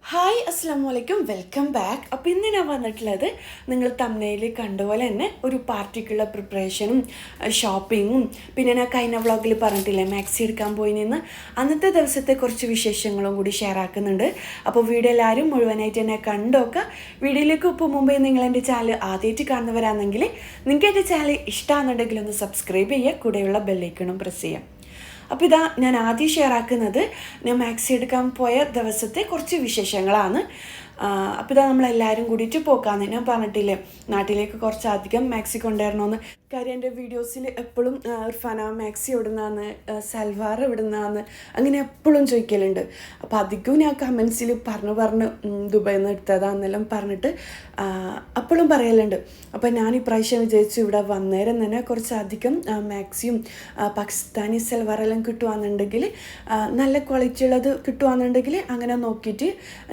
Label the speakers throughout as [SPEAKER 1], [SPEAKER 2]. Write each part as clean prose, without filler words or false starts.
[SPEAKER 1] Hi അസ്സലാമലൈക്കും welcome back. അപ്പോൾ ഇന്ന് ഞാൻ വന്നിട്ടുള്ളത് നിങ്ങൾ തമ്മിൽ കണ്ടുപോലെ തന്നെ ഒരു പാർട്ടിക്കുള്ള പ്രിപ്പറേഷനും ഷോപ്പിങ്ങും പിന്നെ ഞാൻ കഴിഞ്ഞ വ്ളോഗിൽ പറഞ്ഞിട്ടില്ലേ മാക്സി എടുക്കാൻ പോയി നിന്ന് അന്നത്തെ ദിവസത്തെ കുറച്ച് വിശേഷങ്ങളും കൂടി ഷെയർ ആക്കുന്നുണ്ട്. അപ്പോൾ വീഡിയോ എല്ലാവരും മുഴുവനായിട്ട് തന്നെ കണ്ടോക്കുക. വീഡിയോയിലേക്ക് ഇപ്പോൾ മുമ്പേ നിങ്ങൾ എൻ്റെ ചാനൽ ആദ്യമായിട്ട് കാണുന്നവരാണെങ്കിൽ നിങ്ങൾക്ക് എൻ്റെ ചാനൽ ഇഷ്ടമാണെന്നുണ്ടെങ്കിൽ ഒന്ന് സബ്സ്ക്രൈബ് ചെയ്യുക, കൂടെയുള്ള ബെല്ലൈക്കണും പ്രസ് ചെയ്യാം. അപ്പോൾ ഇതാ ഞാൻ ആദ്യം ഷെയർ ആക്കുന്നത് ഞാൻ മാക്സി എടുക്കാൻ പോയ ദിവസത്തെ കുറച്ച് വിശേഷങ്ങളാണ്. അപ്പോൾ ഇതാ നമ്മളെല്ലാവരും കൂടിയിട്ട് പോക്കാന്ന് ഞാൻ പറഞ്ഞിട്ടില്ലേ നാട്ടിലേക്ക് കുറച്ചധികം മാക്സി കൊണ്ടുവരണമെന്ന്. കാര്യം എൻ്റെ വീഡിയോസിൽ എപ്പോഴും ഇർഫാന മാക്സി എവിടുന്നാന്ന്, സൽവാർ എവിടുന്നാന്ന് അങ്ങനെ എപ്പോഴും ചോദിക്കലുണ്ട്. അപ്പോൾ അധികവും ഞാൻ കമൻസിൽ പറഞ്ഞ് ദുബായിൽ നിന്ന് എടുത്തതാണെന്നെല്ലാം പറഞ്ഞിട്ട് അപ്പോഴും പറയലുണ്ട്. അപ്പോൾ ഞാൻ ഇപ്രാവശ്യം വിചാരിച്ചു ഇവിടെ വന്നേരം തന്നെ കുറച്ചധികം മാക്സിയും പാകിസ്ഥാനി സൽവാറെല്ലാം കിട്ടുകയാണെന്നുണ്ടെങ്കിൽ നല്ല ക്വാളിറ്റി ഉള്ളത് കിട്ടുകയാണെന്നുണ്ടെങ്കിൽ അങ്ങനെ നോക്കിയിട്ട്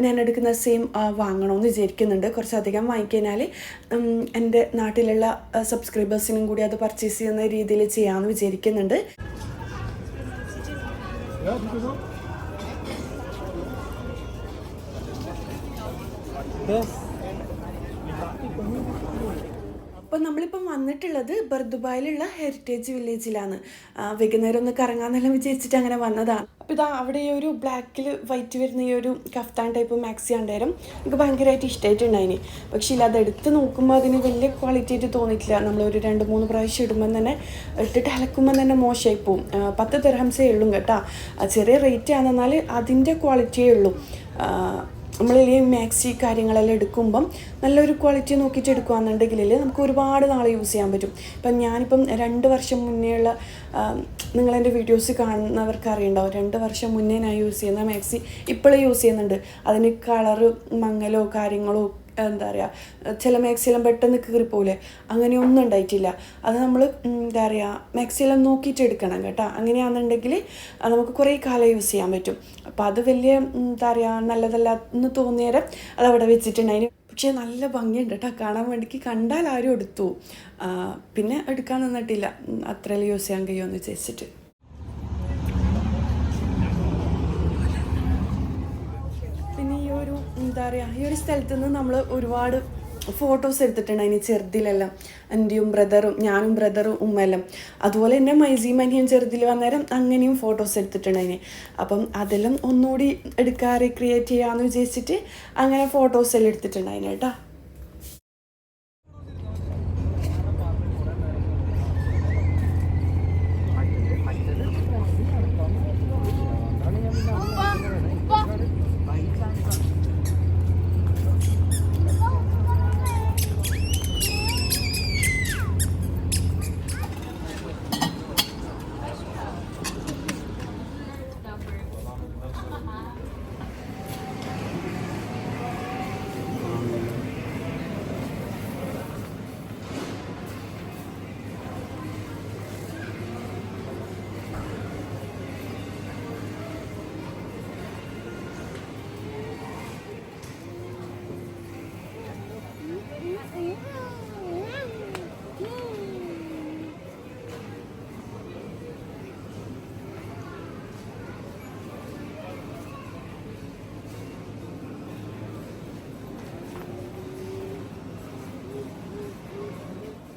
[SPEAKER 1] ഞാൻ എടുക്കുന്ന സെയിം വാങ്ങണമെന്ന് വിചാരിക്കുന്നുണ്ട്. കുറച്ചധികം വാങ്ങിക്കഴിഞ്ഞാൽ എൻ്റെ നാട്ടിലുള്ള സബ്സ്ക്രൈബേഴ്സിനും കൂടി അത് പർച്ചേസ് ചെയ്യുന്ന രീതിയിൽ ചെയ്യാമെന്ന് വിചാരിക്കുന്നുണ്ട്. അപ്പോൾ നമ്മളിപ്പം വന്നിട്ടുള്ളത് ബർദുബായിലുള്ള ഹെറിറ്റേജ് വില്ലേജിലാണ്. വൈകുന്നേരം ഒന്ന് കറങ്ങാമെന്നെല്ലാം വിചാരിച്ചിട്ട് അങ്ങനെ വന്നതാണ്. അപ്പോൾ ഇതാ അവിടെ ഈ ഒരു ബ്ലാക്കിൽ വൈറ്റ് വരുന്ന ഈ ഒരു കഫ്താൻ ടൈപ്പ് മാക്സി കണ്ടേരം എനിക്ക് ഭയങ്കരമായിട്ട് ഇഷ്ടമായിട്ടുണ്ടായിന്. പക്ഷേ ഇല്ല അതെടുത്ത് നോക്കുമ്പോൾ അതിന് വലിയ ക്വാളിറ്റി ആയിട്ട് തോന്നിയിട്ടില്ല. നമ്മളൊരു 2-3 പ്രാവശ്യം ഇടുമ്പം തന്നെ ഇട്ടിട്ട് അലക്കുമ്പം തന്നെ മോശമായി പോവും. 10 ദിർഹംസേ ഉള്ളൂ കേട്ടോ. ചെറിയ റേറ്റ് ആണെന്നാൽ അതിൻ്റെ ക്വാളിറ്റിയേ ഉള്ളൂ. നമ്മൾ ഈ മാക്സി കാര്യങ്ങളെല്ലാം എടുക്കുമ്പം നല്ലൊരു ക്വാളിറ്റി നോക്കിയിട്ട് എടുക്കുകയാണെന്നുണ്ടെങ്കിൽ നമുക്ക് ഒരുപാട് നാൾ യൂസ് ചെയ്യാൻ പറ്റും. ഇപ്പം ഞാനിപ്പം 2 വർഷം മുന്നേ ഉള്ള നിങ്ങളെൻ്റെ വീഡിയോസ് കാണുന്നവർക്ക് അറിയുണ്ടാവും. 2 വർഷം മുന്നേ ഞാൻ യൂസ് ചെയ്യുന്ന മാക്സി ഇപ്പോഴും യൂസ് ചെയ്യുന്നുണ്ട്. അതിന് കളറ് മങ്ങലോ കാര്യങ്ങളോ എന്താ പറയുക ചില മാക്സിയെല്ലാം പെട്ടെന്ന് കീറിപ്പോലെ അങ്ങനെയൊന്നും ഉണ്ടായിട്ടില്ല. അത് നമ്മൾ എന്താ പറയുക മാക്സിയെല്ലാം നോക്കിയിട്ട് എടുക്കണം കേട്ടോ. അങ്ങനെയാണെന്നുണ്ടെങ്കിൽ നമുക്ക് കുറേ കാലം യൂസ് ചെയ്യാൻ പറ്റും. അപ്പോൾ അത് വലിയ എന്താ പറയുക നല്ലതല്ല എന്ന് തോന്നിയേരം അതവിടെ വെച്ചിട്ടുണ്ടായിന്. പക്ഷേ നല്ല ഭംഗിയുണ്ട് കേട്ടോ കാണാൻ വേണ്ടിക്ക്. കണ്ടാൽ ആരും എടുത്തു, പിന്നെ എടുക്കാൻ നിന്നിട്ടില്ല. അത്രയും യൂസ് ചെയ്യാൻ കഴിയുമെന്ന് വിചാരിച്ചിട്ട്. പിന്നെ ഈ ഒരു എന്താ പറയുക ഈ ഒരു സ്ഥലത്ത് നിന്ന് നമ്മൾ ഒരുപാട് ഫോട്ടോസ് എടുത്തിട്ടുണ്ട്. അതിന് ചെറുതിലെല്ലാം എൻ്റെയും ബ്രദറും ഞാനും ബ്രദറും ഉമ്മെല്ലാം. അതുപോലെ തന്നെ മൈസിയും അനിയും ചെറുതിൽ വന്നേരം അങ്ങനെയും ഫോട്ടോസ് എടുത്തിട്ടുണ്ട് അതിന്. അപ്പം അതെല്ലാം ഒന്നുകൂടി എടുക്കാൻ റീക്രിയേറ്റ് ചെയ്യാമെന്ന് വിചാരിച്ചിട്ട് അങ്ങനെ ഫോട്ടോസ് എല്ലാം എടുത്തിട്ടുണ്ട് അതിന് കേട്ടോ.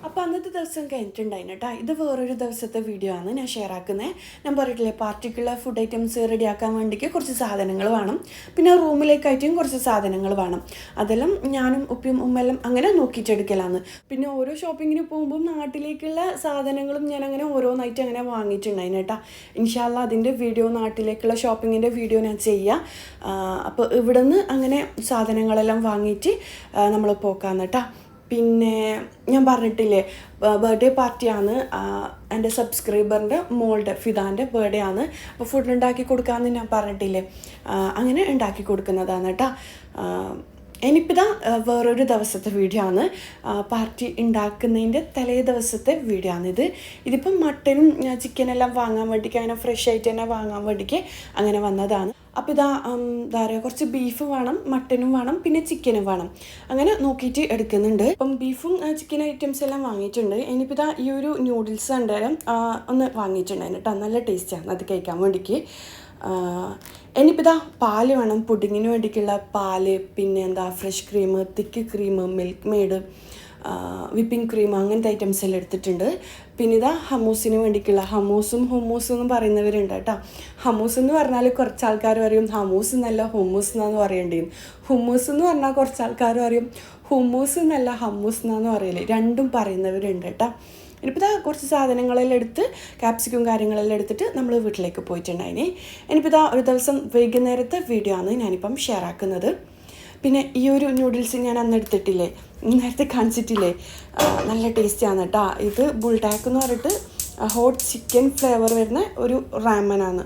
[SPEAKER 1] അപ്പോൾ അന്നത്തെ ദിവസം കഴിഞ്ഞിട്ടുണ്ടായിരുന്നു കേട്ടോ. ഇത് വേറൊരു ദിവസത്തെ വീഡിയോ ആണ് ഞാൻ ഷെയർ ആക്കുന്നത്. ഞാൻ പറഞ്ഞിട്ടില്ലേ പാർട്ടിക്കുള്ള ഫുഡ് ഐറ്റംസ് റെഡിയാക്കാൻ വേണ്ടിക്ക് കുറച്ച് സാധനങ്ങൾ വേണം. പിന്നെ റൂമിലേക്കായിട്ടും കുറച്ച് സാധനങ്ങൾ വേണം. അതെല്ലാം ഞാനും ഉപ്പയും ഉമ്മെല്ലാം അങ്ങനെ നോക്കിയിട്ടെടുക്കലാണ്. പിന്നെ ഓരോ ഷോപ്പിങ്ങിന് പോകുമ്പോൾ നാട്ടിലേക്കുള്ള സാധനങ്ങളും ഞാൻ അങ്ങനെ ഓരോന്നായിട്ട് അങ്ങനെ വാങ്ങിയിട്ടുണ്ടായിരുന്നു കേട്ടോ. ഇൻഷാ അല്ലാ അതിൻ്റെ വീഡിയോ നാട്ടിലേക്കുള്ള ഷോപ്പിങ്ങിൻ്റെ വീഡിയോ ഞാൻ ചെയ്യാം. അപ്പോൾ ഇവിടെ നിന്ന് അങ്ങനെ സാധനങ്ങളെല്ലാം വാങ്ങിയിട്ട് നമ്മൾ പോക്കാന്ന് കേട്ടോ. പിന്നെ ഞാൻ പറഞ്ഞിട്ടില്ലേ ബർത്ത്ഡേ പാർട്ടിയാണ് എൻ്റെ സബ്സ്ക്രൈബറിൻ്റെ മോളുടെ ഫിദാൻ്റെ ബർത്ത്ഡേ ആണ്. അപ്പോൾ ഫുഡ് ഉണ്ടാക്കി കൊടുക്കാമെന്ന് ഞാൻ പറഞ്ഞിട്ടില്ലേ അങ്ങനെ ഉണ്ടാക്കി കൊടുക്കുന്നതാണ് കേട്ടോ. ഇനിയിപ്പോൾ വേറൊരു ദിവസത്തെ വീഡിയോ ആണ്. പാർട്ടി ഉണ്ടാക്കുന്നതിൻ്റെ തലേ ദിവസത്തെ വീഡിയോ ആണിത്. ഇതിപ്പം മട്ടനും ചിക്കനെല്ലാം വാങ്ങാൻ വേണ്ടിക്ക് അങ്ങനെ ഫ്രഷ് ആയിട്ട് തന്നെ വാങ്ങാൻ വേണ്ടിക്ക് അങ്ങനെ വന്നതാണ്. അപ്പോൾ എന്താ പറയുക കുറച്ച് ബീഫ് വേണം, മട്ടനും വേണം, പിന്നെ ചിക്കനും വേണം. അങ്ങനെ നോക്കിയിട്ട് എടുക്കുന്നുണ്ട്. അപ്പം ബീഫും ചിക്കൻ ഐറ്റംസ് എല്ലാം വാങ്ങിയിട്ടുണ്ട്. ഇനിയിപ്പോൾ ഈ ഒരു ന്യൂഡിൽസ് ഉണ്ടായാലും ഒന്ന് വാങ്ങിയിട്ടുണ്ടായിരുന്നു കേട്ടോ. നല്ല ടേസ്റ്റാണ് അത് കഴിക്കാൻ വേണ്ടിക്ക്. ഇനിയിപ്പോൾ ഇതാ പാല് വേണം, പുഡിങ്ങിന് വേണ്ടിയിട്ടുള്ള പാല്, പിന്നെ എന്താ fresh cream, thick cream, Milkmaid, whipping cream, അങ്ങനത്തെ ഐറ്റംസ് എല്ലാം എടുത്തിട്ടുണ്ട്. പിന്നെ ഇതാ ഹമ്മൂസിന് വേണ്ടിയിട്ടുള്ള ഹുമ്മൂസും എന്നും പറയുന്നവരുണ്ട് കേട്ടോ. ഹമ്മൂസ് എന്ന് പറഞ്ഞാൽ കുറച്ച് ആൾക്കാർ പറയും ഹമ്മൂസ് എന്നല്ല ഹുമ്മൂസ് എന്നാന്ന് പറയേണ്ടി. ഹുമ്മൂസ് എന്ന് പറഞ്ഞാൽ കുറച്ച് ആൾക്കാർ പറയും ഹുമ്മൂസ് എന്നല്ല ഹമ്മൂസ് എന്നാന്ന് പറയില്ലേ, രണ്ടും പറയുന്നവരുണ്ട് കേട്ടോ. ഇനിയിപ്പോൾ ഇതാ കുറച്ച് സാധനങ്ങളെല്ലാം എടുത്ത് ക്യാപ്സിക്കും കാര്യങ്ങളെല്ലാം എടുത്തിട്ട് നമ്മൾ വീട്ടിലേക്ക് പോയിട്ടുണ്ടായിന്. ഇനിയിപ്പോൾ ഇതാ ഒരു ദിവസം വൈകുന്നേരത്തെ വീഡിയോ ആണ് ഞാനിപ്പം ഷെയർ ആക്കുന്നത്. പിന്നെ ഈ ഒരു നൂഡിൽസ് ഞാൻ അന്ന് എടുത്തിട്ടില്ലേ, നേരത്തെ കാണിച്ചിട്ടില്ലേ, നല്ല ടേസ്റ്റിയാണ് കേട്ടോ. ഇത് ബുൾഡാക്ക് എന്ന് പറഞ്ഞിട്ട് ഹോട്ട് ചിക്കൻ ഫ്ലേവർ വരുന്ന ഒരു റാമനാണ്.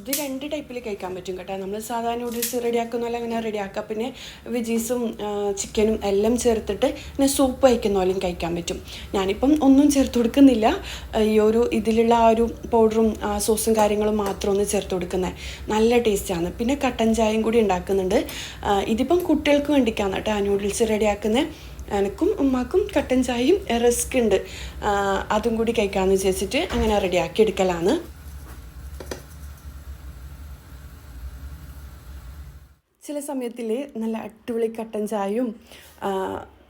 [SPEAKER 1] ഇത് രണ്ട് ടൈപ്പിൽ കഴിക്കാൻ പറ്റും കേട്ടോ. നമ്മൾ സാധാരണ നൂഡിൽസ് റെഡിയാക്കുന്ന പോലെ അങ്ങനെ റെഡിയാക്കുക. പിന്നെ വെജീസും ചിക്കനും എല്ലാം ചേർത്തിട്ട് പിന്നെ സൂപ്പ് കഴിക്കുന്ന പോലെയും കഴിക്കാൻ പറ്റും. ഞാനിപ്പം ഒന്നും ചേർത്ത് കൊടുക്കുന്നില്ല, ഈ ഒരു ഇതിലുള്ള ആ ഒരു പൗഡറും സോസും കാര്യങ്ങളും മാത്രം ഒന്ന് ചേർത്ത് കൊടുക്കുന്നത്. നല്ല ടേസ്റ്റാണ്. പിന്നെ കട്ടൻ ചായയും കൂടി ഉണ്ടാക്കുന്നുണ്ട്. ഇതിപ്പം കുട്ടികൾക്ക് വേണ്ടിയിട്ടാണ് കേട്ടോ നൂഡിൽസ് റെഡിയാക്കുന്നത്. എനിക്കും ഉമ്മാക്കും കട്ടൻ ചായയും റിസ്ക് ഉണ്ട്, അതും കൂടി കഴിക്കാമെന്ന് വിചാരിച്ചിട്ട് അങ്ങനെ റെഡിയാക്കി എടുക്കലാണ്. ചില സമയത്തിൽ നല്ല അടിപൊളി കട്ടൻ ചായയും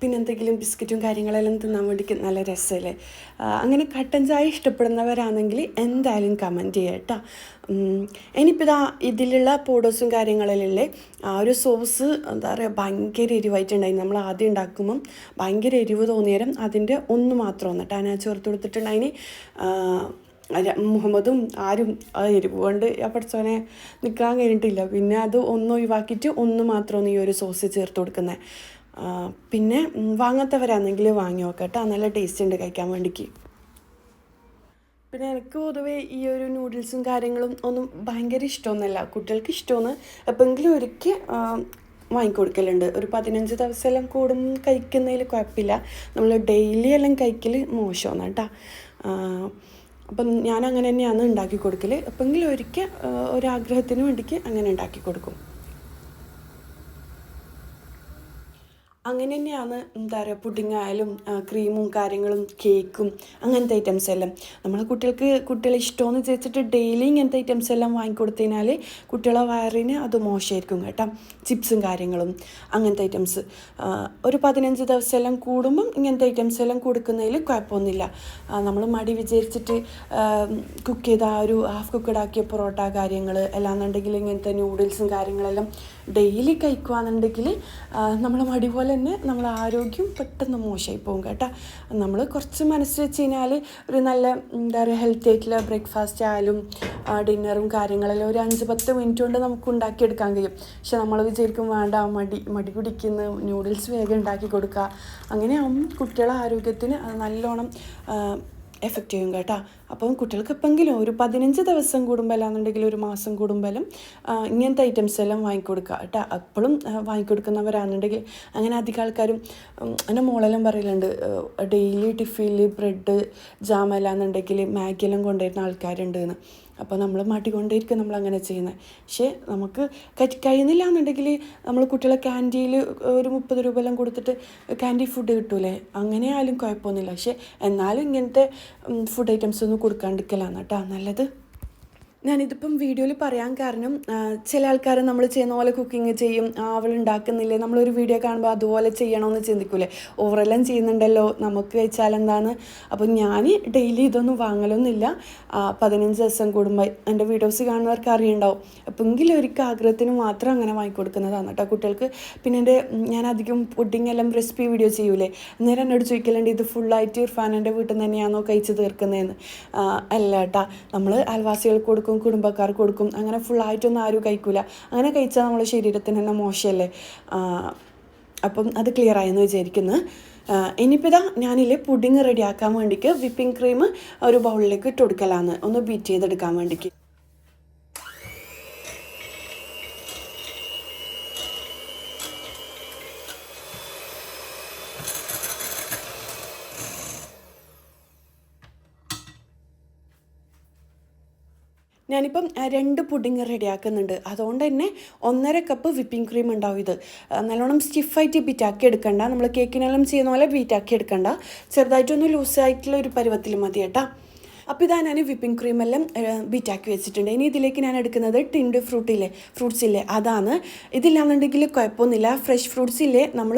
[SPEAKER 1] പിന്നെ എന്തെങ്കിലും ബിസ്ക്കറ്റും കാര്യങ്ങളെല്ലാം തിന്നാൻ വേണ്ടിയിട്ട് നല്ല രസമല്ലേ. അങ്ങനെ കട്ടൻ ചായ ഇഷ്ടപ്പെടുന്നവരാണെങ്കിൽ എന്തായാലും കമൻറ്റ് ചെയ്യുക കേട്ടോ. ഇനിയിപ്പോൾ ഇതാ ഇതിലുള്ള പൗഡേഴ്സും കാര്യങ്ങളിലല്ലേ ആ ഒരു സോസ് എന്താ പറയുക ഭയങ്കര എരിവായിട്ടുണ്ടായി. നമ്മൾ ആദ്യം ഉണ്ടാക്കുമ്പം ഭയങ്കര എരിവ് തോന്നിയേരം അതിൻ്റെ ഒന്ന് മാത്രം കേട്ടോ ഞാൻ ചേർത്ത് കൊടുത്തിട്ടുണ്ടായിന്. മുഹമ്മദും ആരും എരിവ് കൊണ്ട് പഠിച്ചവനെ നിൽക്കാൻ കഴിഞ്ഞിട്ടില്ല. പിന്നെ അത് ഒന്ന് ഒഴിവാക്കിയിട്ട് ഒന്ന് മാത്രമാണ് ഈ ഒരു സോസ് ചേർത്ത് കൊടുക്കുന്നത്. പിന്നെ വാങ്ങാത്തവരാണെങ്കിൽ വാങ്ങി നോക്കട്ടോ, നല്ല ടേസ്റ്റ് ഉണ്ട് കഴിക്കാൻ വേണ്ടിക്ക്. പിന്നെ എനിക്ക് പൊതുവേ ഈ ഒരു നൂഡിൽസും കാര്യങ്ങളും ഒന്നും ഭയങ്കര ഇഷ്ടമൊന്നുമല്ല, കുട്ടികൾക്ക് ഇഷ്ടമാണ്. എപ്പോഴെങ്കിലും ഒരിക്കൽ വാങ്ങിക്കൊടുക്കലുണ്ട്. ഒരു 15 ദിവസമെല്ലാം കൂടും കഴിക്കുന്നതിൽ കുഴപ്പമില്ല. നമ്മൾ ഡെയിലി എല്ലാം കഴിക്കൽ മോശമാണ് കേട്ടോ. അപ്പം ഞാൻ അങ്ങനെ തന്നെയാണ് ഉണ്ടാക്കി കൊടുക്കൽ. എപ്പോഴെങ്കിലും ഒരിക്കൽ ഒരാഗ്രഹത്തിന് വേണ്ടിക്ക് അങ്ങനെ ഉണ്ടാക്കി കൊടുക്കും. അങ്ങനെ തന്നെയാണ് എന്താ പറയുക പുഡിങ്ങായാലും ക്രീമും കാര്യങ്ങളും കേക്കും അങ്ങനത്തെ ഐറ്റംസ് എല്ലാം നമ്മൾ കുട്ടികളെ ഇഷ്ടമെന്ന് വിചാരിച്ചിട്ട് ഡെയിലി ഇങ്ങനത്തെ ഐറ്റംസ് എല്ലാം വാങ്ങിക്കൊടുത്തതിനാൽ കുട്ടികളെ വയറിന് അത് മോശമായിരിക്കും കേട്ടോ. ചിപ്സും കാര്യങ്ങളും അങ്ങനത്തെ ഐറ്റംസ് ഒരു 15 ദിവസം എല്ലാം കൂടുമ്പം ഇങ്ങനത്തെ ഐറ്റംസ് എല്ലാം കൊടുക്കുന്നതിൽ കുഴപ്പമൊന്നുമില്ല. നമ്മൾ മടി വിചാരിച്ചിട്ട് കുക്ക് ചെയ്ത ഒരു ഹാഫ് കുക്കഡ് ആക്കിയ പൊറോട്ട കാര്യങ്ങൾ അല്ലാന്നുണ്ടെങ്കിൽ ഇങ്ങനത്തെ നൂഡിൽസും കാര്യങ്ങളെല്ലാം ഡെയിലി കഴിക്കുകയാണെന്നുണ്ടെങ്കിൽ നമ്മൾ മടി പോലെ തന്നെ നമ്മളെ ആരോഗ്യം പെട്ടെന്ന് മോശമായി പോകും കേട്ടോ. നമ്മൾ കുറച്ച് മനസ്സ് വെച്ച് കഴിഞ്ഞാൽ ഒരു നല്ല എന്താ പറയുക ഹെൽത്തി ആയിട്ടുള്ള ബ്രേക്ക്ഫാസ്റ്റ് ആയാലും ഡിന്നറും കാര്യങ്ങളെല്ലാം ഒരു 5-10 മിനിറ്റ് കൊണ്ട് നമുക്ക് ഉണ്ടാക്കിയെടുക്കാൻ കഴിയും. പക്ഷെ നമ്മൾ വിചാരിക്കും വേണ്ട മടി പിടിക്കുന്ന നൂഡിൽസ് വേഗം ഉണ്ടാക്കി കൊടുക്കുക. അങ്ങനെ കുട്ടികളെ ആരോഗ്യത്തിന് അത് നല്ലോണം എഫക്റ്റ് ചെയ്യും കേട്ടോ. അപ്പം കുട്ടികൾക്ക് എപ്പോഴെങ്കിലും ഒരു 15 ദിവസം കൂടുമ്പോൾ അല്ലാന്നുണ്ടെങ്കിൽ ഒരു മാസം കൂടുമ്പോഴും ഇങ്ങനത്തെ ഐറ്റംസ് എല്ലാം വാങ്ങിക്കൊടുക്കുക കേട്ടോ. എപ്പോഴും വാങ്ങിക്കൊടുക്കുന്നവരാണെന്നുണ്ടെങ്കിൽ അങ്ങനെ അധികം ആൾക്കാരും എൻ്റെ മോളെല്ലാം പറയലുണ്ട് ഡെയിലി ടിഫിനിൽ ബ്രെഡ് ജാം അല്ലാന്നുണ്ടെങ്കിൽ മാഗി എല്ലാം കൊണ്ടുവരുന്ന ആൾക്കാരുണ്ട് എന്ന്. അപ്പോൾ നമ്മൾ മടി കൊണ്ടേയിരിക്കും നമ്മളങ്ങനെ ചെയ്യുന്നത്. പക്ഷേ നമുക്ക് കഴിയുന്നില്ല എന്നുണ്ടെങ്കിൽ നമ്മൾ കുട്ടികളെ ക്യാൻറ്റീനിൽ ഒരു 30 രൂപ എല്ലാം കൊടുത്തിട്ട് ക്യാൻറ്റീൻ ഫുഡ് കിട്ടൂലേ, അങ്ങനെ ആയാലും കുഴപ്പമൊന്നുമില്ല. പക്ഷേ എന്നാലും ഇങ്ങനത്തെ ഫുഡ് ഐറ്റംസ് ഒന്നും കൊടുക്കാണ്ടിരിക്കലാണ് കേട്ടോ നല്ലത്. ഞാനിതിപ്പം വീഡിയോയിൽ പറയാൻ കാരണം ചില ആൾക്കാർ നമ്മൾ ചെയ്യുന്ന പോലെ കുക്കിംഗ് ചെയ്യും, അവൾ ഉണ്ടാക്കുന്നില്ലേ, നമ്മളൊരു വീഡിയോ കാണുമ്പോൾ അതുപോലെ ചെയ്യണമെന്ന് ചിന്തിക്കൂലേ, ഓവറെല്ലാം ചെയ്യുന്നുണ്ടല്ലോ നമുക്ക് കഴിച്ചാൽ എന്താണ്. അപ്പം ഞാൻ ഡെയിലി ഇതൊന്നും വാങ്ങലൊന്നുമില്ല. 15 ദിവസം കൂടുമ്പോൾ എൻ്റെ വീഡിയോസ് കാണുന്നവർക്ക് അറിയുണ്ടാവും. അപ്പം എങ്കിലും ഒരിക്കൽ ആഗ്രഹത്തിന് മാത്രം അങ്ങനെ വാങ്ങിക്കൊടുക്കുന്നതാണ് കേട്ടോ കുട്ടികൾക്ക്. പിന്നെ ഞാൻ അധികം പുഡിംഗ് എല്ലാം റെസിപ്പി വീഡിയോ ചെയ്യൂലേ, അന്നേരം എന്നോട് ചോദിക്കലുണ്ട് ഇത് ഫുള്ളായിട്ട് ഇർഫാനൻ്റെ വീട്ടിൽ നിന്ന് തന്നെയാണോ കഴിച്ച് തീർക്കുന്നതെന്ന്. അല്ല കേട്ടോ, നമ്മൾ അയൽവാസികൾക്ക് കൊടുക്കും, കുടുംബക്കാർക്ക് കൊടുക്കും, അങ്ങനെ ഫുള്ളായിട്ടൊന്നും ആരും കഴിക്കില്ല. അങ്ങനെ കഴിച്ചാൽ നമ്മുടെ ശരീരത്തിന് തന്നെ മോശമല്ലേ. അപ്പം അത് ക്ലിയർ ആയെന്ന് വിചാരിക്കുന്നു. ഇനിയിപ്പോൾ ഇതാ ഞാനില്ലേ പുഡിങ് റെഡിയാക്കാൻ വേണ്ടിക്ക് വിപ്പിംഗ് ക്രീം ഒരു ബൗളിലേക്ക് ഇട്ട് കൊടുക്കലാന്ന്, ഒന്ന് ബീറ്റ് ചെയ്തെടുക്കാൻ വേണ്ടിക്ക്. ഞാനിപ്പം 2 പുഡിങ് റെഡിയാക്കുന്നുണ്ട്. അതുകൊണ്ട് തന്നെ 1.5 കപ്പ് വിപ്പിംഗ് ക്രീം ഉണ്ടാവും. ഇത് നല്ലോണം സ്റ്റിഫായിട്ട് ബീറ്റാക്കി എടുക്കണ്ട, നമ്മൾ കേക്കിനെല്ലാം ചെയ്യുന്ന പോലെ ബീറ്റാക്കി എടുക്കണ്ട, ചെറുതായിട്ടൊന്ന് ലൂസായിട്ടുള്ള ഒരു പരുവത്തിൽ മതി കേട്ടോ. അപ്പോൾ ഇതാ ഞാൻ വിപ്പിംഗ് ക്രീമെല്ലാം ബീറ്റാക്കി വെച്ചിട്ടുണ്ട്. ഇനി ഇതിലേക്ക് ഞാൻ എടുക്കുന്നത് ടിൻഡ് ഫ്രൂട്ട്സ് ഇല്ലേ അതാണ്. ഇതില്ലാന്നുണ്ടെങ്കിൽ കുഴപ്പമൊന്നുമില്ല. ഫ്രഷ് ഫ്രൂട്ട്സ് ഇല്ലേ നമ്മൾ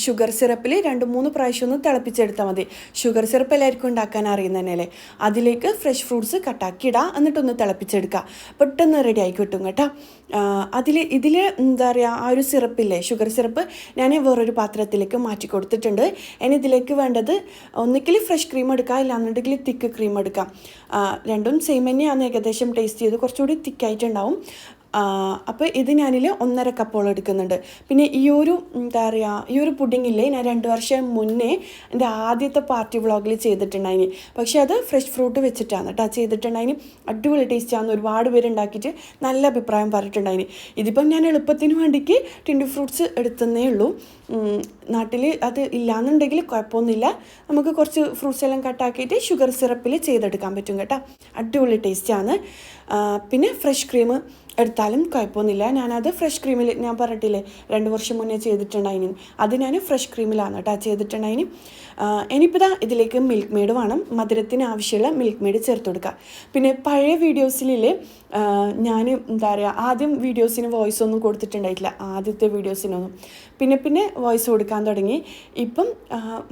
[SPEAKER 1] ഷുഗർ സിറപ്പിൽ 2-3 പ്രാവശ്യം ഒന്ന് തിളപ്പിച്ചെടുത്താൽ മതി. ഷുഗർ സിറപ്പ് എല്ലാവർക്കും ഉണ്ടാക്കാൻ അറിയുന്ന തന്നെയല്ലേ. അതിലേക്ക് ഫ്രഷ് ഫ്രൂട്ട്സ് കട്ടാക്കി ഇടുക, എന്നിട്ടൊന്ന് തിളപ്പിച്ചെടുക്കുക. പെട്ടെന്ന് റെഡി ആയി കിട്ടും കേട്ടോ. ഇതിൽ എന്താ പറയുക, ആ ഒരു സിറപ്പില്ലേ ഷുഗർ സിറപ്പ് ഞാൻ വേറൊരു പാത്രത്തിലേക്ക് മാറ്റി കൊടുത്തിട്ടുണ്ട്. ഇനി ഇതിലേക്ക് വേണ്ടത് ഒന്നുകിൽ ഫ്രഷ് ക്രീം എടുക്കുക, ഇല്ലാന്നുണ്ടെങ്കിൽ തിക്ക് ക്രീം എടുക്കാം. രണ്ടും സെയിം തന്നെയാണ്, ഏകദേശം ടേസ്റ്റ് ചെയ്ത് കുറച്ചുകൂടി തിക്കായിട്ടുണ്ടാവും. അപ്പോൾ ഇത് ഞാനിൽ 1.5 കപ്പോളം എടുക്കുന്നുണ്ട്. പിന്നെ ഈ ഒരു പുഡിങ്ങില്ലേ ഞാൻ 2 വർഷം മുന്നേ എൻ്റെ ആദ്യത്തെ പാർട്ടി വ്ളോഗിൽ ചെയ്തിട്ടുണ്ടായിന്. പക്ഷേ അത് ഫ്രഷ് ഫ്രൂട്ട് വെച്ചിട്ടാണ് കേട്ടോ ചെയ്തിട്ടുണ്ടായിന്. അടിപൊളി ടേസ്റ്റാണ്, ഒരുപാട് പേര് ഉണ്ടാക്കിയിട്ട് നല്ല അഭിപ്രായം പറഞ്ഞിട്ടുണ്ടായിന്. ഇതിപ്പം ഞാൻ എളുപ്പത്തിന് വേണ്ടിക്ക് ടിൻഡ് ഫ്രൂട്ട്സ് എടുത്തന്നേ ഉള്ളൂ. നാട്ടിൽ അത് ഇല്ലയെന്നുണ്ടെങ്കിൽ കുഴപ്പമൊന്നുമില്ല, നമുക്ക് കുറച്ച് ഫ്രൂട്ട്സ് എല്ലാം കട്ടാക്കിയിട്ട് ഷുഗർ സിറപ്പിൽ ചെയ്തെടുക്കാൻ പറ്റും കേട്ടോ. അടിപൊളി ടേസ്റ്റാണ്. പിന്നെ ഫ്രഷ് ക്രീം എടുത്താലും കുഴപ്പമൊന്നുമില്ല. ഞാനത് ഫ്രഷ് ക്രീമിൽ ഞാൻ പറഞ്ഞിട്ടില്ലേ 2 വർഷം മുന്നേ ചെയ്തിട്ടുണ്ടായിന്, അത് ഞാൻ ഫ്രഷ് ക്രീമിലാണ് കേട്ടോ ചെയ്തിട്ടുണ്ടായിന്. ഇനിയിപ്പോൾ ഇതാ ഇതിലേക്ക് മിൽക്ക് മെയ്ഡ് വേണം, മധുരത്തിന് ആവശ്യമുള്ള മിൽക്ക് മെയ്ഡ് ചേർത്ത് കൊടുക്കുക. പിന്നെ പഴയ വീഡിയോസിലെ ഞാൻ എന്താ പറയുക, ആദ്യം വീഡിയോസിന് വോയിസ് ഒന്നും കൊടുത്തിട്ടുണ്ടായിട്ടില്ല, ആദ്യത്തെ വീഡിയോസിനൊന്നും. പിന്നെ വോയിസ് കൊടുക്കാൻ തുടങ്ങി. ഇപ്പം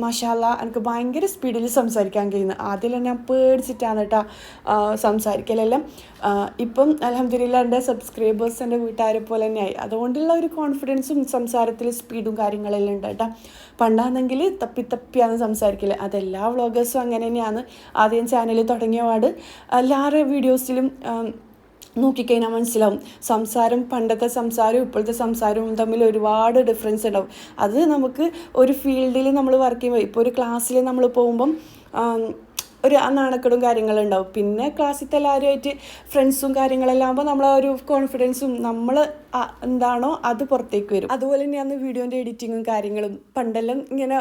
[SPEAKER 1] മാഷാല്ലാ എനിക്ക് ഭയങ്കര സ്പീഡിൽ സംസാരിക്കാൻ കഴിയുന്നത്. ആദ്യം ഞാൻ പേടിച്ചിട്ടാണ് കേട്ടോ സംസാരിക്കലെല്ലാം. ഇപ്പം അൽഹംദുലില്ലാ എൻ്റെ സബ്സ്ക്രൈബേഴ്സ് എൻ്റെ വീട്ടുകാരെ പോലെ തന്നെയായി. അതുകൊണ്ടുള്ള ഒരു കോൺഫിഡൻസും സംസാരത്തിൽ സ്പീഡും കാര്യങ്ങളെല്ലാം ഉണ്ട് കേട്ടോ. പണ്ടാണെങ്കിൽ തപ്പിയാണ് സംസാരിക്കില്ല. അതെല്ലാ വ്ളോഗേഴ്സും അങ്ങനെ തന്നെയാണ്. ആദ്യം ചാനൽ തുടങ്ങിയ പാട് എല്ലാവരുടെ വീഡിയോസിലും നോക്കിക്കഴിഞ്ഞാൽ മനസ്സിലാവും സംസാരം, പണ്ടത്തെ സംസാരവും ഇപ്പോഴത്തെ സംസാരവും തമ്മിൽ ഒരുപാട് ഡിഫറൻസ് ഉണ്ടാവും. അത് നമുക്ക് ഒരു ഫീൽഡിൽ നമ്മൾ വർക്ക് ചെയ്യുമ്പോൾ, ഇപ്പോൾ ഒരു ക്ലാസ്സിൽ നമ്മൾ പോകുമ്പം ഒരു നാണക്കേടും കാര്യങ്ങളുണ്ടാവും. പിന്നെ ക്ലാസ്സിലത്തെ എല്ലാവരുമായിട്ട് ഫ്രണ്ട്സും കാര്യങ്ങളെല്ലാം ആകുമ്പോൾ നമ്മളെ ഒരു കോൺഫിഡൻസും നമ്മൾ എന്താണോ അത് പുറത്തേക്ക് വരും. അതുപോലെ തന്നെയാണ് വീഡിയോൻ്റെ എഡിറ്റിങ്ങും കാര്യങ്ങളും. പണ്ടെല്ലാം ഇങ്ങനെ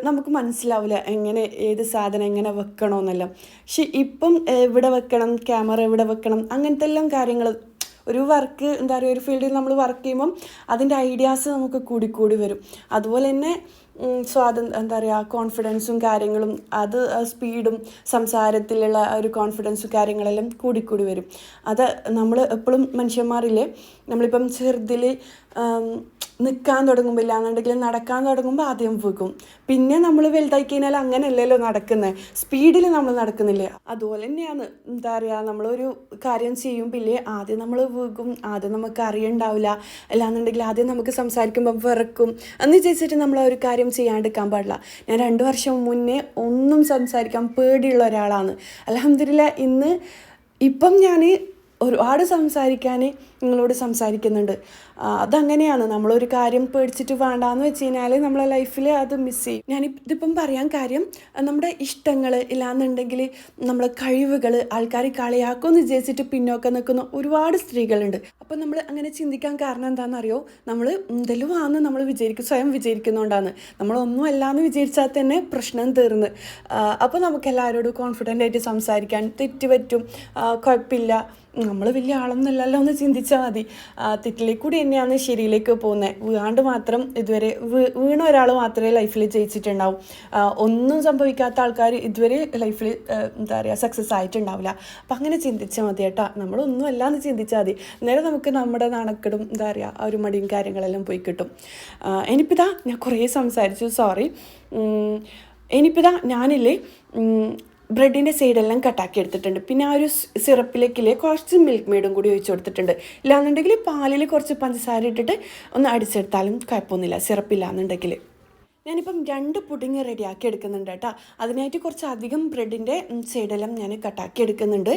[SPEAKER 1] നമുക്ക് മനസ്സിലാവില്ല എങ്ങനെ ഏത് സാധനം എങ്ങനെ വെക്കണമെന്നെല്ലാം. പക്ഷെ ഇപ്പം എവിടെ വെക്കണം, ക്യാമറ എവിടെ വെക്കണം, അങ്ങനത്തെ എല്ലാം കാര്യങ്ങൾ ഒരു വർക്ക് എന്താ പറയുക, ഒരു ഫീൽഡിൽ നമ്മൾ വർക്ക് ചെയ്യുമ്പം അതിൻ്റെ ഐഡിയാസ് നമുക്ക് കൂടി വരും. അതുപോലെ തന്നെ എന്താ പറയുക, കോൺഫിഡൻസും കാര്യങ്ങളും, അത് സ്പീഡും സംസാരത്തിലുള്ള ഒരു കോൺഫിഡൻസും കാര്യങ്ങളെല്ലാം കൂടി വരും. അത് നമ്മൾ എപ്പോഴും മനുഷ്യന്മാരില്ലേ, നമ്മളിപ്പം ചെറുതിൽ നിൽക്കാൻ തുടങ്ങുമ്പോൾ ഇല്ലാന്നുണ്ടെങ്കിൽ നടക്കാൻ തുടങ്ങുമ്പോൾ ആദ്യം വീക്കും. പിന്നെ നമ്മൾ വലുതായി കഴിഞ്ഞാൽ അങ്ങനെയല്ലല്ലോ നടക്കുന്നത്, സ്പീഡിൽ നമ്മൾ നടക്കുന്നില്ലേ. അതുപോലെ തന്നെയാണ് എന്താ പറയുക, നമ്മളൊരു കാര്യം ചെയ്യുമ്പോൾ ആദ്യം നമ്മൾ വീക്കും, ആദ്യം നമുക്ക് അറിയണ്ടാവില്ല, അല്ലാന്നുണ്ടെങ്കിൽ ആദ്യം നമുക്ക് സംസാരിക്കുമ്പോൾ വിറക്കും എന്ന് വിചാരിച്ചിട്ട് നമ്മൾ ഒരു കാര്യം ചെയ്യാണ്ടിരിക്കാൻ പാടില്ല. ഞാൻ 2 വർഷം മുന്നേ ഒന്നും സംസാരിക്കാൻ പേടിയുള്ള ഒരാളാണ്. അൽഹംദുലില്ലാ ഇപ്പം ഞാൻ ഒരുപാട് സംസാരിക്കാൻ നിങ്ങളോട് സംസാരിക്കുന്നുണ്ട്. അതങ്ങനെയാണ്, നമ്മളൊരു കാര്യം പേടിച്ചിട്ട് വേണ്ടാന്ന് വെച്ച് കഴിഞ്ഞാൽ നമ്മളെ ലൈഫിൽ അത് മിസ് ചെയ്യും. ഇതിപ്പം പറയാൻ കാര്യം, നമ്മുടെ ഇഷ്ടങ്ങൾ ഇല്ലാന്നുണ്ടെങ്കിൽ നമ്മളെ കഴിവുകൾ ആൾക്കാർ കളിയാക്കുമെന്ന് വിചാരിച്ചിട്ട് പിന്നോക്കം നിൽക്കുന്ന ഒരുപാട് സ്ത്രീകളുണ്ട്. അപ്പം നമ്മൾ അങ്ങനെ ചിന്തിക്കാൻ കാരണം എന്താണെന്നറിയോ, നമ്മൾ എന്തെങ്കിലും ആണെന്ന് നമ്മൾ സ്വയം വിചാരിക്കുന്നതുകൊണ്ടാണ്. നമ്മളൊന്നും അല്ലാന്ന് വിചാരിച്ചാൽ തന്നെ പ്രശ്നം തീർന്ന്. അപ്പോൾ നമുക്ക് എല്ലാവരോടും കോൺഫിഡൻ്റ് ആയിട്ട് സംസാരിക്കാൻ തെറ്റ് പറ്റും, കുഴപ്പമില്ല, നമ്മൾ വലിയ ആളൊന്നുമല്ലല്ലോ എന്ന് ചിന്തിച്ചാൽ ചിന്തിച്ചാൽ മതി. തെറ്റിലേക്ക് കൂടി തന്നെയാണ് ശരിയിലേക്ക് പോകുന്നത്. വീഴാണ്ട് മാത്രം ഇതുവരെ വീണ ഒരാൾ മാത്രമേ ലൈഫിൽ ജയിച്ചിട്ടുണ്ടാവും. ഒന്നും സംഭവിക്കാത്ത ആൾക്കാർ ഇതുവരെ ലൈഫിൽ എന്താ പറയുക സക്സസ് ആയിട്ടുണ്ടാവില്ല. അപ്പം അങ്ങനെ ചിന്തിച്ചാൽ മതി കേട്ടോ. നമ്മളൊന്നും അല്ലാന്ന് ചിന്തിച്ചാൽ മതി. നേരെ നമുക്ക് നമ്മുടെ നാണക്കെടും എന്താ പറയുക ആ ഒരു മടിയും കാര്യങ്ങളെല്ലാം പോയി കിട്ടും. ഇനിയിപ്പോൾ ഞാൻ കുറേ സംസാരിച്ചു, സോറി. ഇനിയിപ്പോൾ ഞാനില്ലേ ബ്രെഡിൻ്റെ സൈഡെല്ലാം കട്ടാക്കി എടുത്തിട്ടുണ്ട്. പിന്നെ ആ ഒരു സിറപ്പിലേക്കില്ലേ കുറച്ച് മിൽക്ക് മെയ്ഡും കൂടി ഒഴിച്ച് കൊടുത്തിട്ടുണ്ട്. ഇല്ലാന്നുണ്ടെങ്കിൽ പാലിൽ കുറച്ച് പഞ്ചസാര ഇട്ടിട്ട് ഒന്ന് അടിച്ചെടുത്താലും കുഴപ്പമൊന്നുമില്ല, സിറപ്പില്ലാന്നുണ്ടെങ്കിൽ. ഞാനിപ്പം 2 പുഡിങ് റെഡിയാക്കി എടുക്കുന്നുണ്ട് കേട്ടോ. അതിനായിട്ട് കുറച്ചധികം ബ്രെഡിൻ്റെ സൈഡെല്ലാം ഞാൻ കട്ടാക്കി എടുക്കുന്നുണ്ട്.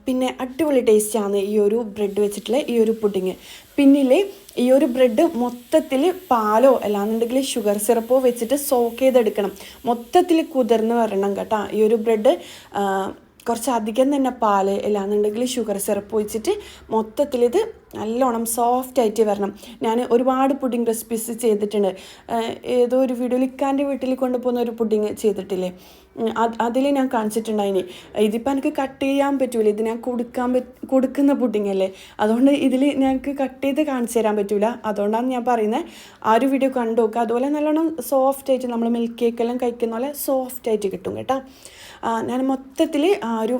[SPEAKER 1] പിന്നെ അടിപൊളി ടേസ്റ്റാണ് ഈ ഒരു ബ്രെഡ് വെച്ചിട്ടുള്ള ഈ ഒരു പുഡിങ്. പിന്നിലെ ഈ ഒരു ബ്രെഡ് മൊത്തത്തിൽ പാലോ അല്ലാന്നുണ്ടെങ്കിൽ ഷുഗർ സിറപ്പോ വെച്ചിട്ട് സോക്ക് ചെയ്തെടുക്കണം. മൊത്തത്തിൽ കുതിർന്ന് വരണം കേട്ടോ. ഈ ഒരു ബ്രെഡ് കുറച്ചധികം തന്നെ പാല് അല്ലാന്നുണ്ടെങ്കിൽ ഷുഗർ സിറപ്പ് ഒഴിച്ചിട്ട് മൊത്തത്തിലിത് നല്ലോണം സോഫ്റ്റായിട്ട് വരണം. ഞാൻ ഒരുപാട് പുഡിങ് റെസിപ്പീസ് ചെയ്തിട്ടുണ്ട്. ഏതോ ഒരു വീഡിയോയിൽ ഇക്കാൻ്റെ വീട്ടിൽ കൊണ്ടുപോകുന്ന ഒരു പുഡിങ് ചെയ്തിട്ടില്ലേ, അതിൽ ഞാൻ കാണിച്ചിട്ടുണ്ടായിനി. ഇതിപ്പോൾ എനിക്ക് കട്ട് ചെയ്യാൻ പറ്റൂല, ഇത് ഞാൻ കൊടുക്കുന്ന പുഡിങ് അല്ലേ, അതുകൊണ്ട് ഇതിൽ ഞങ്ങൾക്ക് കട്ട് ചെയ്ത് കാണിച്ചു തരാൻ പറ്റൂല. അതുകൊണ്ടാണ് ഞാൻ പറയുന്നത്, ആ ഒരു വീഡിയോ കണ്ടു നോക്കുക. അതുപോലെ നല്ലോണം സോഫ്റ്റായിട്ട് നമ്മൾ മിൽക്ക് കേക്കെല്ലാം കഴിക്കുന്ന പോലെ സോഫ്റ്റായിട്ട് കിട്ടും കേട്ടോ. ഞാൻ മൊത്തത്തിൽ ആ ഒരു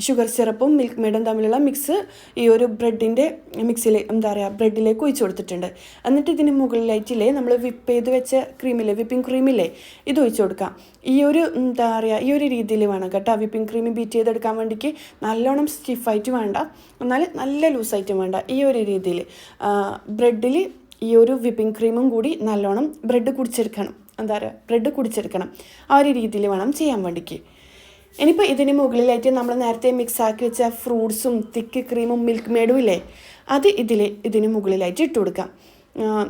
[SPEAKER 1] ഷുഗർ സിറപ്പും മിൽക്ക് മെയ്ഡും തമ്മിലുള്ള മിക്സ് ഈ ഒരു ബ്രെഡിൻ്റെ മിക്സിൽ എന്താ പറയുക ബ്രെഡിലേക്ക് ഒഴിച്ച് കൊടുത്തിട്ടുണ്ട്. എന്നിട്ട് ഇതിന് മുകളിലായിട്ടില്ലേ നമ്മൾ വിപ്പ് ചെയ്ത് വെച്ച ക്രീമില്ലേ, വിപ്പിംഗ് ക്രീമില്ലേ, ഇത് ഒഴിച്ച് കൊടുക്കാം. ഈ ഒരു എന്താ പറയുക ഈ ഒരു രീതിയിൽ വേണം കേട്ടോ. വിപ്പിംഗ് ക്രീം ബീറ്റ് ചെയ്തെടുക്കാൻ വേണ്ടിക്ക് നല്ലോണം സ്റ്റിഫായിട്ട് വേണ്ട, എന്നാൽ നല്ല ലൂസായിട്ടും വേണ്ട. ഈ ഒരു രീതിയിൽ ബ്രെഡിൽ ഈ ഒരു വിപ്പിംഗ് ക്രീമും കൂടി നല്ലോണം ബ്രെഡ് കുടിച്ചെടുക്കണം. എന്താ പറയുക ബ്രെഡ് കുടിച്ചെടുക്കണം. ആ ഒരു രീതിയിൽ വേണം ചെയ്യാൻ വേണ്ടിക്ക്. ഇനിയിപ്പോൾ ഇതിന് മുകളിലായിട്ട് നമ്മൾ നേരത്തെ മിക്സാക്കി വെച്ച ഫ്രൂട്ട്സും തിക്ക് ക്രീമും മിൽക്ക് മെയ്ഡും ഇല്ലേ, അത് ഇതിന് മുകളിലായിട്ട് ഇട്ട് കൊടുക്കാം.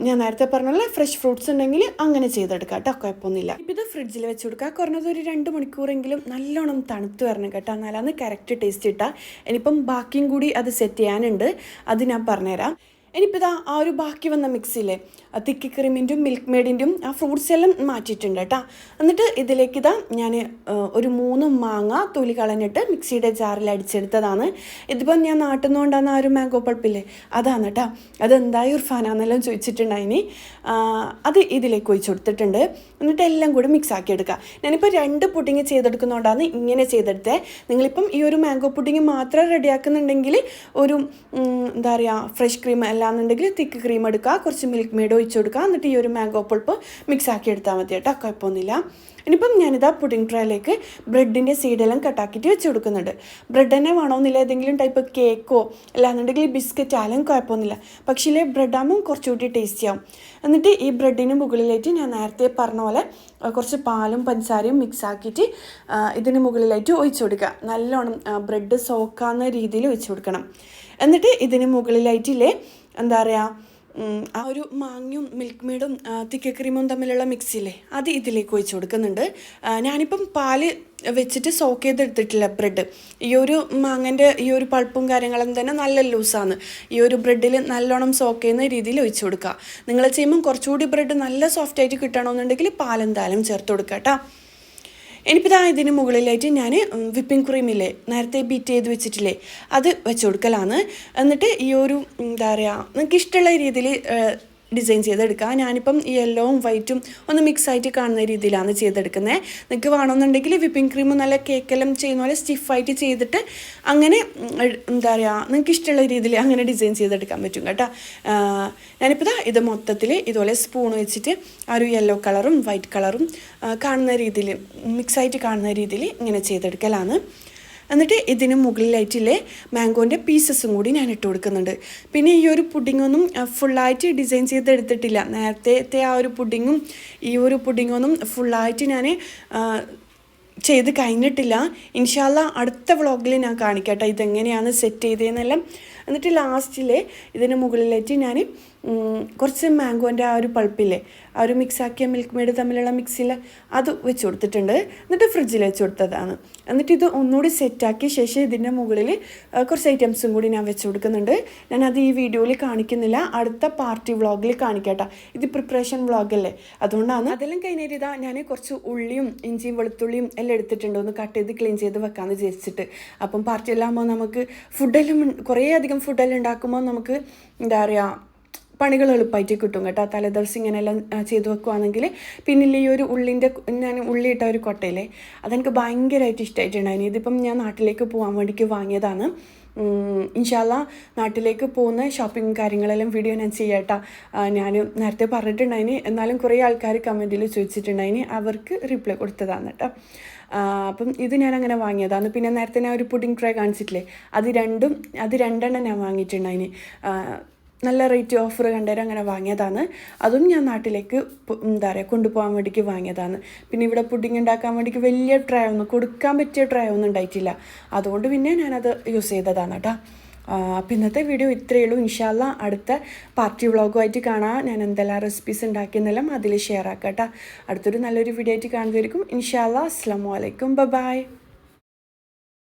[SPEAKER 1] ഞാൻ നേരത്തെ പറഞ്ഞല്ലേ ഫ്രഷ് ഫ്രൂട്ട്സ് ഉണ്ടെങ്കിൽ അങ്ങനെ ചെയ്തെടുക്കാം കേട്ടോ, കുഴപ്പമൊന്നുമില്ല. ഇപ്പോൾ ഇത് ഫ്രിഡ്ജിൽ വെച്ച് കൊടുക്കുക. കുറഞ്ഞത് ഒരു 2 മണിക്കൂറെങ്കിലും നല്ലോണം തണുത്ത് വരണം കേട്ടോ, എന്നാലാണ് കറക്റ്റ് ടേസ്റ്റ് കിട്ടുക. ഇനിയിപ്പം ബാക്കിയും കൂടി അത് സെറ്റ് ചെയ്യാനുണ്ട്, അത് ഞാൻ പറഞ്ഞുതരാം. ഇനിയിപ്പോൾ ആ ഒരു ബാക്കി വന്ന മിക്സിയിലെ തിക്കി ക്രീമിൻ്റെയും മിൽക്ക് മെയ്ഡിൻ്റെയും ആ ഫ്രൂട്ട്സ് എല്ലാം മാറ്റിയിട്ടുണ്ട് കേട്ടോ. എന്നിട്ട് ഇതിലേക്ക് ഞാൻ ഒരു 3 മാങ്ങ തൊലി കളഞ്ഞിട്ട് മിക്സിയുടെ ജാറിൽ അടിച്ചെടുത്തതാണ്. ഇതിപ്പോൾ ഞാൻ നാട്ടിൽ നിന്നുകൊണ്ടാണ് ആ ഒരു മാംഗോ പൾപ്പില്ലേ, അതാണ് കേട്ടോ. അതെന്തായി ഉർഫാനാന്നെല്ലാം ചോദിച്ചിട്ടുണ്ടായിനി. അത് ഇതിലേക്ക് ഒഴിച്ച് കൊടുത്തിട്ടുണ്ട്. എന്നിട്ട് എല്ലാം കൂടി മിക്സ് ആക്കി എടുക്കുക. ഞാനിപ്പോൾ 2 പുഡിങ് ചെയ്തെടുക്കുന്നതുകൊണ്ടാണ് ഇങ്ങനെ ചെയ്തെടുത്തത്. നിങ്ങളിപ്പം ഈ ഒരു മാംഗോ പുഡിങ് മാത്രം റെഡിയാക്കുന്നുണ്ടെങ്കിൽ ഒരു എന്താ പറയുക ഫ്രഷ് ക്രീം അല്ലാന്നുണ്ടെങ്കിൽ തിക്ക് ക്രീം എടുക്കുക, കുറച്ച് മിൽക്ക് മെയ്ഡ് ഒഴിച്ച് കൊടുക്കുക. എന്നിട്ട് ഈ ഒരു മാംഗോ പൾപ്പ് മിക്സ് ആക്കി എടുത്താൽ മതി കേട്ടോ, കുഴപ്പമൊന്നുമില്ല. ഇനിയിപ്പം ഞാനിതാ പുഡിംഗ് ട്രേയിലേക്ക് ബ്രെഡിൻ്റെ സൈഡെല്ലാം കട്ടാക്കിയിട്ട് വെച്ച് കൊടുക്കുന്നുണ്ട്. ബ്രെഡ് തന്നെ വേണമെന്നില്ല, ഏതെങ്കിലും ടൈപ്പ് കേക്കോ അല്ലാന്നുണ്ടെങ്കിൽ ബിസ്ക്കറ്റ് ആയാലും കുഴപ്പമൊന്നുമില്ല. പക്ഷേ ബ്രെഡാകുമ്പം കുറച്ചുകൂടി ടേസ്റ്റി ആവും. എന്നിട്ട് ഈ ബ്രെഡിന് മുകളിലായിട്ട് ഞാൻ നേരത്തെ പറഞ്ഞ പോലെ കുറച്ച് പാലും പഞ്ചസാരയും മിക്സ് ആക്കിയിട്ട് ഇതിന് മുകളിലായിട്ട് ഒഴിച്ച് കൊടുക്കുക. നല്ലോണം ബ്രെഡ് സോക്കാവുന്ന രീതിയിൽ ഒഴിച്ച് കൊടുക്കണം. എന്നിട്ട് ഇതിന് മുകളിലായിട്ടില്ലേ എന്താ പറയുക ആ ഒരു മാങ്ങയും മിൽക്ക് മെയ്ഡും തിക്ക ക്രീമും തമ്മിലുള്ള മിക്സിയില്ലേ, അത് ഇതിലേക്ക് ഒഴിച്ച് കൊടുക്കുന്നുണ്ട്. ഞാനിപ്പം പാല് വെച്ചിട്ട് സോക്ക് ചെയ്തെടുത്തിട്ടില്ല ബ്രെഡ്. ഈ ഒരു മാങ്ങൻ്റെ ഈ ഒരു പൾപ്പും കാര്യങ്ങളും തന്നെ നല്ല ലൂസാണ്. ഈ ഒരു ബ്രെഡിൽ നല്ലോണം സോക്ക് ചെയ്യുന്ന രീതിയിൽ ഒഴിച്ച് കൊടുക്കുക. നിങ്ങൾ ചെയ്യുമ്പം കുറച്ചുകൂടി ബ്രെഡ് നല്ല സോഫ്റ്റായിട്ട് കിട്ടണമെന്നുണ്ടെങ്കിൽ പാലെന്തായാലും ചേർത്ത് കൊടുക്കുക കേട്ടോ. ഇനിയിപ്പോൾ ഇതിന് മുകളിലായിട്ട് ഞാൻ വിപ്പിംഗ് ക്രീമില്ലേ നേരത്തെ ബീറ്റ് ചെയ്ത് വെച്ചിട്ടില്ലേ, അത് വെച്ച് കൊടുക്കലാണ്. എന്നിട്ട് ഈ ഒരു എന്താ പറയുക നിങ്ങൾക്ക് ഇഷ്ടമുള്ള രീതിയിൽ ഡിസൈൻ ചെയ്തെടുക്കുക. ഞാനിപ്പം ഈ യെല്ലോവും വൈറ്റും ഒന്ന് മിക്സായിട്ട് കാണുന്ന രീതിയിലാണ് ചെയ്തെടുക്കുന്നത്. നിങ്ങൾക്ക് വേണമെന്നുണ്ടെങ്കിൽ വിപ്പിംഗ് ക്രീം നല്ല കേക്കെല്ലാം ചെയ്യുന്ന പോലെ സ്റ്റിഫായിട്ട് ചെയ്തിട്ട് അങ്ങനെ എന്താ പറയുക നിങ്ങൾക്ക് ഇഷ്ടമുള്ള രീതിയിൽ അങ്ങനെ ഡിസൈൻ ചെയ്തെടുക്കാൻ പറ്റും കേട്ടോ. ഞാനിപ്പോൾ ഇത് മൊത്തത്തിൽ ഇതുപോലെ സ്പൂൺ വെച്ചിട്ട് ആ ഒരു യെല്ലോ കളറും വൈറ്റ് കളറും കാണുന്ന രീതിയിൽ മിക്സായിട്ട് കാണുന്ന രീതിയിൽ ഇങ്ങനെ ചെയ്തെടുക്കലാണ്. എന്നിട്ട് ഇതിന് മുകളിലായിട്ടില്ലേ മാംഗോൻ്റെ പീസസും കൂടി ഞാൻ ഇട്ട് കൊടുക്കുന്നുണ്ട്. പിന്നെ ഈ ഒരു പുഡിങ്ങൊന്നും ഫുള്ളായിട്ട് ഡിസൈൻ ചെയ്തെടുത്തിട്ടില്ല. നേരത്തെ ആ ഒരു പുഡിങ്ങും ഈ ഒരു പുഡിങ്ങൊന്നും ഫുള്ളായിട്ട് ഞാൻ ചെയ്ത് കഴിഞ്ഞിട്ടില്ല. ഇൻഷാ അല്ലാ അടുത്ത വ്ളോഗിൽ ഞാൻ കാണിക്കട്ടെ ഇതെങ്ങനെയാണ് സെറ്റ് ചെയ്തതെന്നെല്ലാം. എന്നിട്ട് ലാസ്റ്റിൽ ഇതിന് മുകളിലായിട്ട് ഞാൻ കുറച്ച് മാംഗോൻ്റെ ആ ഒരു പൾപ്പില്ലേ ആ ഒരു മിക്സാക്കിയ മിൽക്ക് മെയ്ഡ് തമ്മിലുള്ള മിക്സിയിൽ അത് വെച്ച് കൊടുത്തിട്ടുണ്ട്. എന്നിട്ട് ഫ്രിഡ്ജിൽ വെച്ച് കൊടുത്തതാണ്. എന്നിട്ട് ഇത് ഒന്നുകൂടി സെറ്റാക്കിയ ശേഷം ഇതിൻ്റെ മുകളിൽ കുറച്ച് ഐറ്റംസും കൂടി ഞാൻ വെച്ച് കൊടുക്കുന്നുണ്ട്. ഞാനത് ഈ വീഡിയോയിൽ കാണിക്കുന്നില്ല, അടുത്ത പാർട്ടി വ്ളോഗിൽ കാണിക്കട്ടെ. ഇത് പ്രിപ്പറേഷൻ വ്ളോഗല്ലേ, അതുകൊണ്ടാണ്. അതെല്ലാം കഴിഞ്ഞിട്ട് ഞാൻ കുറച്ച് ഉള്ളിയും ഇഞ്ചിയും വെളുത്തുള്ളിയും എല്ലാം എടുത്തിട്ടുണ്ട്, ഒന്ന് കട്ട് ചെയ്ത് ക്ലീൻ ചെയ്ത് വെക്കാമെന്ന് വിചാരിച്ചിട്ട്. അപ്പം പാർട്ടി എല്ലാം ആകുമ്പോൾ നമുക്ക് ഫുഡെല്ലാം കുറേ അധികം എന്തെങ്കിലും ഫുഡെല്ലാം ഉണ്ടാക്കുമ്പോൾ നമുക്ക് എന്താ പറയുക പണികൾ എളുപ്പമായിട്ട് കിട്ടും കേട്ടോ. തലേദിവസം ഇങ്ങനെയെല്ലാം ചെയ്ത് വെക്കുവാണെങ്കിൽ. പിന്നെ ഈ ഒരു ഞാൻ ഉള്ളി ഇട്ട ഒരു കൊട്ടയില്ലേ, അതെനിക്ക് ഭയങ്കരമായിട്ട് ഇഷ്ടമായിട്ടുണ്ടായിരുന്നു. ഇതിപ്പം ഞാൻ നാട്ടിലേക്ക് പോകാൻ വേണ്ടിക്ക് വാങ്ങിയതാണ്. ഇൻഷാല്ല നാട്ടിലേക്ക് പോകുന്ന ഷോപ്പിംഗ് കാര്യങ്ങളെല്ലാം വീഡിയോ ഞാൻ ചെയ്യാട്ടോ. ഞാൻ നേരത്തെ പറഞ്ഞിട്ടുണ്ടായിന്, എന്നാലും കുറേ ആൾക്കാർ കമൻറ്റിൽ ചോദിച്ചിട്ടുണ്ടായിന്, അവർക്ക് റിപ്ലൈ കൊടുത്തതാണ് കേട്ടോ. അപ്പം ഇത് ഞാൻ അങ്ങനെ വാങ്ങിയതാണ്. പിന്നെ നേരത്തെ ഞാൻ ഒരു പുഡിംഗ് ട്രേ കാണിച്ചിട്ടില്ലേ, അത് രണ്ടെണ്ണം ഞാൻ വാങ്ങിയിട്ടുണ്ടായിന്. നല്ല റേറ്റ് ഓഫർ കണ്ടേരം അങ്ങനെ വാങ്ങിയതാണ്. അതും ഞാൻ നാട്ടിലേക്ക് എന്താ പറയുക കൊണ്ടുപോകാൻ വേണ്ടിക്ക് വാങ്ങിയതാണ്. പിന്നെ ഇവിടെ പുഡിംഗ് ഉണ്ടാക്കാൻ വേണ്ടിക്ക് വലിയ ട്രേ ഒന്നും കൊടുക്കാൻ പറ്റിയ ട്രേ ഒന്നും ഉണ്ടായിട്ടില്ല. അതുകൊണ്ട് പിന്നെ ഞാനത് യൂസ് ചെയ്തതാണ് കേട്ടോ. അപ്പോൾ ഇന്നത്തെ വീഡിയോ ഇത്രയേ ഉള്ളൂ. ഇൻഷാല്ല അടുത്ത പാർട്ടി വ്ളോഗുമായിട്ട് കാണാം. ഞാൻ എന്തെല്ലാം റെസിപ്പീസ് ഉണ്ടാക്കിയെന്നെല്ലാം അതിൽ ഷെയർ ആക്കാം കേട്ടോ. അടുത്തൊരു നല്ലൊരു വീഡിയോ ആയിട്ട് കാണുന്നതായിരിക്കും. ഇൻഷാല്ല. അസ്സലാമു അലൈക്കും. ബൈ.